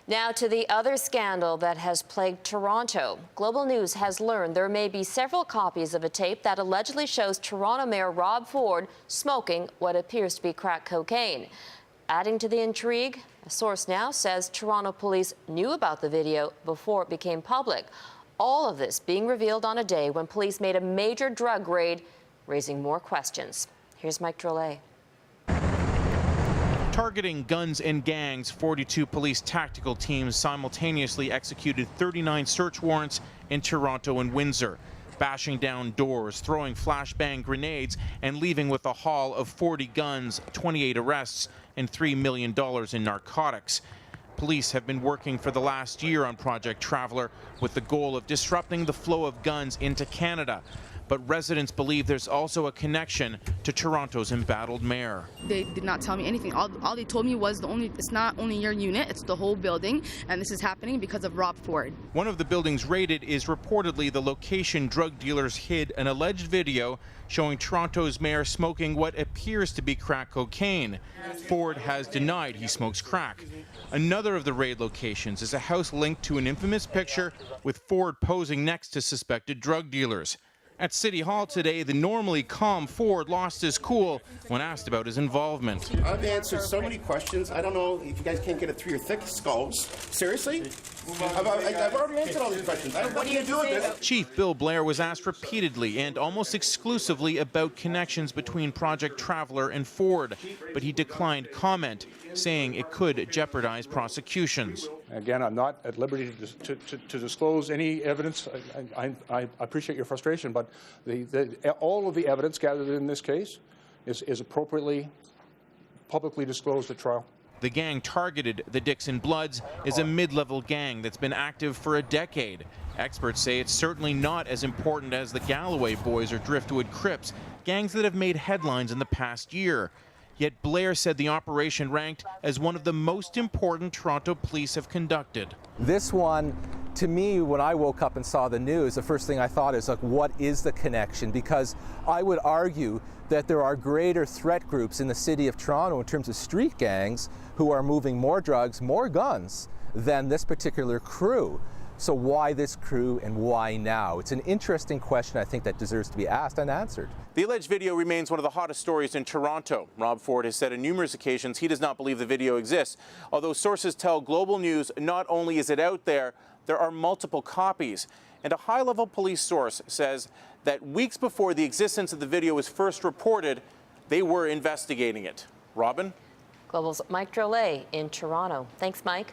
Now to the other scandal that has plagued Toronto. Global News has learned there may be several copies of a tape that allegedly shows Toronto Mayor Rob Ford smoking what appears to be crack cocaine. Adding to the intrigue, a source now says Toronto police knew about the video before it became public. All of this being revealed on a day when police made a major drug raid, raising more questions. Here's Mike Drolet. Targeting guns and gangs, 42 police tactical teams simultaneously executed 39 search warrants in Toronto and Windsor, bashing down doors, throwing flashbang grenades, and leaving with a haul of 40 guns, 28 arrests, and $3 million in narcotics. Police have been working for the last year on Project Traveller with the goal of disrupting the flow of guns into Canada. But residents believe there's also a connection to Toronto's embattled mayor. They did not tell me anything. All they told me was it's not only your unit, it's the whole building, and this is happening because of Rob Ford. One of the buildings raided is reportedly the location drug dealers hid an alleged video showing Toronto's mayor smoking what appears to be crack cocaine. Ford has denied he smokes crack. Another of the raid locations is a house linked to an infamous picture with Ford posing next to suspected drug dealers. At City Hall today, the normally calm Ford lost his cool when asked about his involvement. I've answered so many questions. I don't know if you guys can't get it through your thick skulls. Seriously? I've already answered all these questions. What do you do with this? Chief Bill Blair was asked repeatedly and almost exclusively about connections between Project Traveller and Ford, but he declined comment, saying it could jeopardize prosecutions. Again, I'm not at liberty to disclose any evidence. I appreciate your frustration, but all of the evidence gathered in this case is appropriately publicly disclosed at trial. The gang targeted the Dixon Bloods is a mid-level gang that's been active for a decade. Experts say it's certainly not as important as the Galloway Boys or Driftwood Crips, gangs that have made headlines in the past year. Yet Blair said the operation ranked as one of the most important Toronto police have conducted. This one, to me, when I woke up and saw the news, the first thing I thought is, like, what is the connection? Because I would argue that there are greater threat groups in the city of Toronto in terms of street gangs who are moving more drugs, more guns than this particular crew. So why this crew and why now? It's an interesting question, I think, that deserves to be asked and answered. The alleged video remains one of the hottest stories in Toronto. Rob Ford has said on numerous occasions he does not believe the video exists, although sources tell Global News not only is it out there, there are multiple copies. And a high-level police source says that weeks before the existence of the video was first reported, they were investigating it. Robin? Global's Mike Drolet in Toronto. Thanks, Mike.